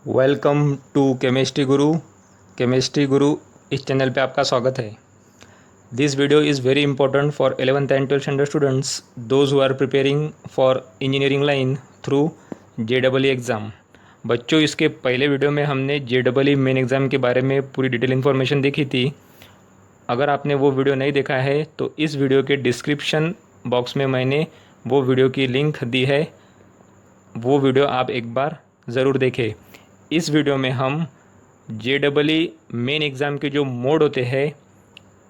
Welcome to chemistry guru. Chemistry guru इस channel पे आपका स्वागत है। This video is very important for 11th and 12th standard students those who are preparing for engineering line through JEE exam. बच्चों, इसके पहले video में हमने JEE मेन एग्ज़ाम के बारे में पूरी डिटेल इन्फॉर्मेशन देखी थी। अगर आपने वो वीडियो नहीं देखा है तो इस वीडियो के डिस्क्रिप्शन बॉक्स में मैंने वो वीडियो की लिंक दी है, वो वीडियो आप एक बार ज़रूर देखें। इस वीडियो में हम JEE मेन एग्ज़ाम के जो मोड होते हैं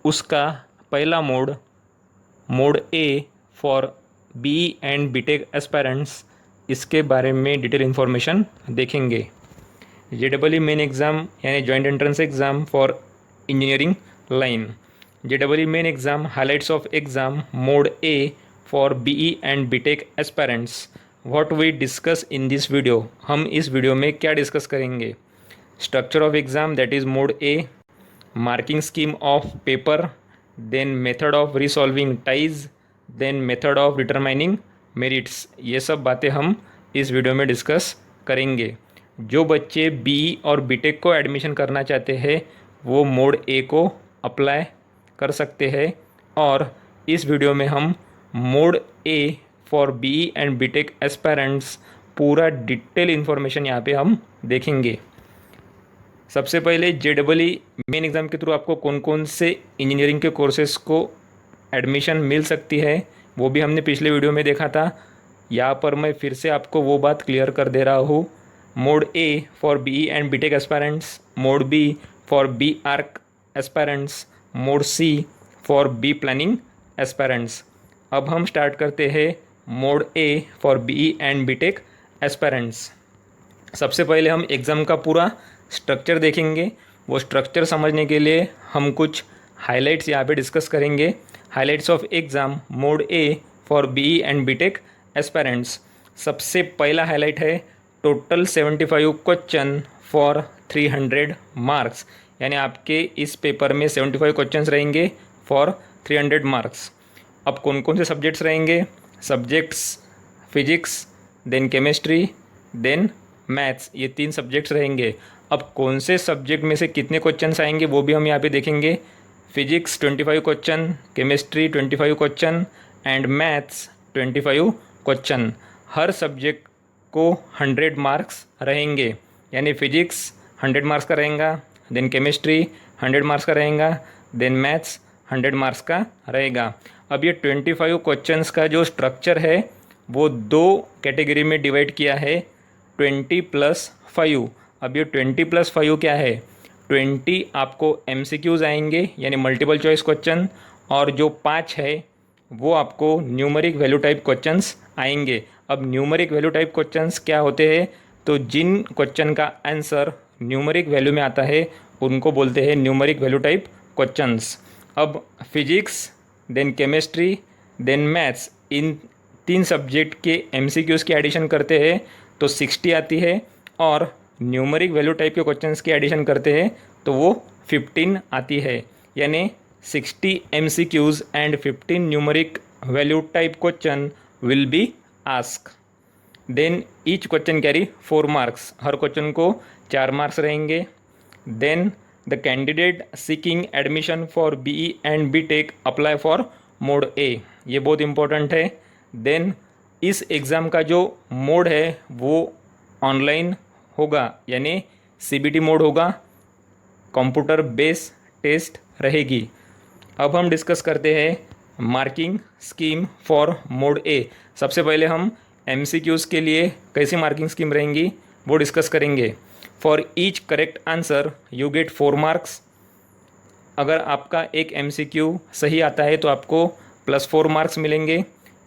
उसका पहला mode A for BE and BTech aspirants, इसके बारे में डिटेल इन्फॉर्मेशन देखेंगे। JEE मेन एग्ज़ाम यानी joint entrance exam for engineering line. JEE main exam highlights of exam mode A for BE and BTech aspirants. What we discuss in this video, हम इस video में क्या discuss करेंगे? Structure of exam that is mode A, marking scheme of paper, then method of resolving ties, then method of determining merits. ये सब बातें हम इस वीडियो में डिस्कस करेंगे। जो बच्चे BE और BTech को एडमिशन करना चाहते हैं वो मोड ए को अप्लाई कर सकते हैं, और इस वीडियो में हम mode A for BE and BTech aspirants पूरा डिटेल इन्फॉर्मेशन यहाँ पे हम देखेंगे। सबसे पहले JEE मेन एग्ज़ाम के थ्रू आपको कौन कौन से इंजीनियरिंग के कोर्सेज़ को एडमिशन मिल सकती है वो भी हमने पिछले वीडियो में देखा था। यहाँ पर मैं फिर से आपको वो बात क्लियर कर दे रहा हूँ। Mode A for BE and BTech aspirants, mode B for B Arc aspirants, mode C for B planning aspirants. अब हम स्टार्ट करते हैं mode A for BE and BTech aspirants. सबसे पहले हम एग्ज़ाम का पूरा स्ट्रक्चर देखेंगे। वो स्ट्रक्चर समझने के लिए हम कुछ हाइलाइट्स यहाँ पे डिस्कस करेंगे। Highlights of exam mode A for BE and BTech aspirants. सबसे पहला हाईलाइट है टोटल 75 क्वेश्चन फॉर 300 मार्क्स, यानी आपके इस पेपर में 75 क्वेश्चंस रहेंगे फॉर 300 मार्क्स। अब कौन कौन से सब्जेक्ट्स रहेंगे? Subjects physics, then chemistry, then maths, ये 3 सब्जेक्ट्स रहेंगे। अब कौन से सब्जेक्ट में से कितने क्वेश्चंस आएंगे वो भी हम यहाँ पे देखेंगे। Physics 25 question, chemistry 25 question and maths 25 question. Her subject को 100 मार्क्स रहेंगे, यानी फिजिक्स 100 मार्क्स का रहेगा, देन केमिस्ट्री 100 मार्क्स का रहेगा, देन मैथ्स 100 मार्क्स का रहेगा। अब ये 25 क्वेश्चंस का जो स्ट्रक्चर है वो 2 कैटेगरी में डिवाइड किया है, 20+5। अब ये 20+5 क्या है? 20 आपको MCQs आएंगे यानी मल्टीपल चॉइस क्वेश्चन, और जो 5 है वो आपको न्यूमेरिक वैल्यू टाइप क्वेश्चंस आएंगे। अब न्यूमेरिक वैल्यू टाइप क्वेश्चंस क्या होते हैं? तो जिन क्वेश्चन का आंसर न्यूमेरिक वैल्यू में आता है उनको बोलते हैं न्यूमेरिक वैल्यू टाइप क्वेश्चंस। अब physics, then chemistry, then maths, इन 3 सब्जेक्ट के MCQs की एडिशन करते हैं तो 60 आती है, और न्यूमेरिक वैल्यू टाइप के क्वेश्चंस की एडिशन करते हैं तो वो 15 आती है, यानी 60 MCQs and 15 numeric value type question will be ask. Then each question carry 4 marks, हर क्वेश्चन को 4 मार्क्स रहेंगे। Then the candidate seeking admission for BE and BTech apply for mode A, ये बहुत इंपॉर्टेंट है। देन इस exam का जो mode है वो ऑनलाइन होगा, यानी CBT मोड होगा, कंप्यूटर बेस टेस्ट रहेगी। अब हम डिस्कस करते हैं मार्किंग स्कीम फॉर मोड ए। सबसे पहले हम MCQs के लिए कैसी मार्किंग स्कीम रहेंगी वो डिस्कस करेंगे। For each correct answer you get 4 marks. अगर आपका एक MCQ सही आता है तो आपको +4 मार्क्स मिलेंगे।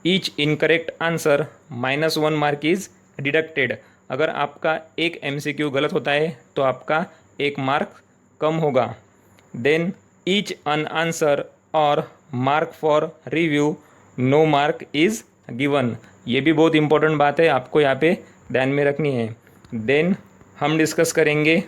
Each incorrect answer -1 mark is deducted. अगर आपका एक MCQ गलत होता है तो आपका 1 मार्क कम होगा। देन ईच अनआंसर और mark for review, no mark is given. ये भी बहुत इंपॉर्टेंट बात है, आपको यहाँ पे ध्यान में रखनी है। देन हम डिस्कस करेंगे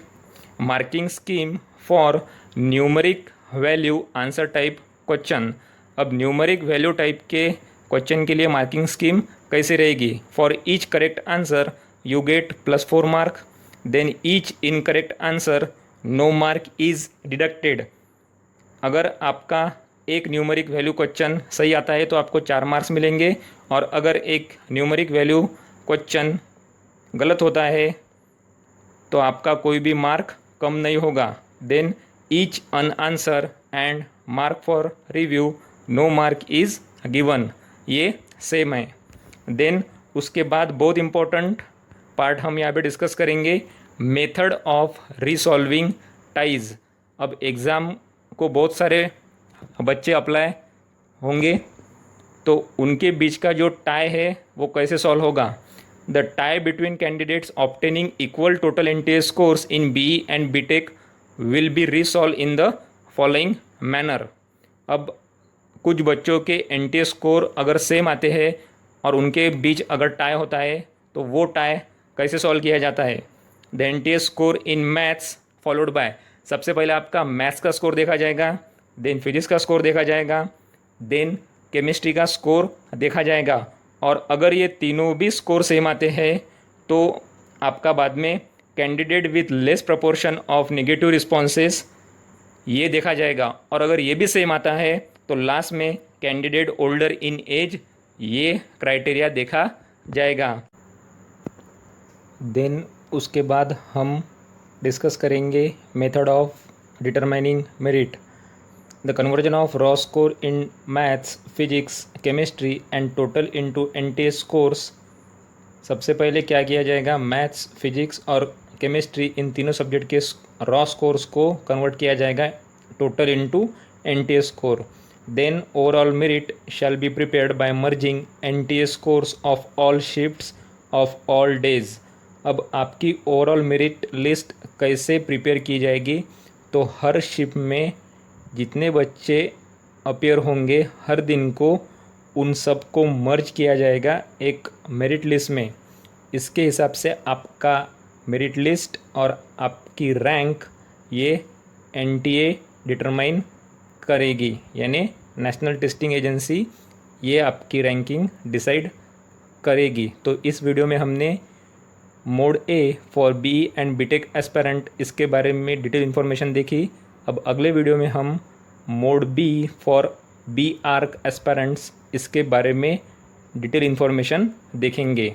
marking scheme for numeric value answer type question. अब न्यूमेरिक वैल्यू टाइप के क्वेश्चन के लिए मार्किंग स्कीम कैसे रहेगी? For each correct answer you get +4 mark. Then each incorrect answer no mark is deducted. अगर आपका एक न्यूमरिक वैल्यू क्वेश्चन सही आता है तो आपको 4 मार्क्स मिलेंगे, और अगर एक न्यूमरिक वैल्यू क्वेश्चन गलत होता है तो आपका कोई भी मार्क कम नहीं होगा। Then each unanswered and mark for review no mark is given, ये सेम है। देन उसके बाद बहुत इम्पोर्टेंट पार्ट हम यहाँ पे डिस्कस करेंगे, मेथड ऑफ रिसॉल्विंग टाइज। अब एग्ज़ाम को बहुत सारे बच्चे अप्लाई होंगे तो उनके बीच का जो टाई है वो कैसे सॉल्व होगा। The tie between candidates obtaining equal total NTA scores in BE and BTech will be resolve in the following manner. अब कुछ बच्चों के एनटीए स्कोर अगर सेम आते हैं और उनके बीच अगर टाई होता है तो वो टाई कैसे सॉल्व किया जाता है। The NTA score in maths followed by, सबसे पहले आपका मैथ्स का स्कोर देखा जाएगा, देन फिजिक्स का स्कोर देखा जाएगा, देन केमिस्ट्री का स्कोर देखा जाएगा। और अगर ये तीनों भी स्कोर सेम आते हैं तो आपका बाद में candidate with less proportion of negative responses ये देखा जाएगा, और अगर ये भी सेम आता है तो लास्ट में कैंडिडेट ओल्डर इन एज, ये क्राइटेरिया देखा जाएगा। देन उसके बाद हम डिस्कस करेंगे method of determining merit. The conversion of raw score in maths, physics, chemistry and total into NTA scores. सबसे पहले क्या किया जाएगा, मैथ्स, फिजिक्स और केमिस्ट्री इन तीनों सब्जेक्ट के रॉ स्कोर्स को कन्वर्ट किया जाएगा total into NTA score. Then overall merit shall be prepared by merging NTA scores of all shifts of all days. अब आपकी ओवरऑल मेरिट लिस्ट कैसे प्रिपेयर की जाएगी, तो हर शिफ्ट में जितने बच्चे अपीयर होंगे हर दिन को उन सब को मर्ज किया जाएगा एक मेरिट लिस्ट में। इसके हिसाब से आपका मेरिट लिस्ट और आपकी रैंक ये एनटीए डिटरमाइन करेगी, यानी नेशनल टेस्टिंग एजेंसी ये आपकी रैंकिंग डिसाइड करेगी। तो इस वीडियो में हमने mode A for BE and BTech aspirant इसके बारे में डिटेल इन्फॉर्मेशन देखी। अब अगले वीडियो में हम mode B for B arch aspirants इसके बारे में डिटेल इन्फॉर्मेशन देखेंगे।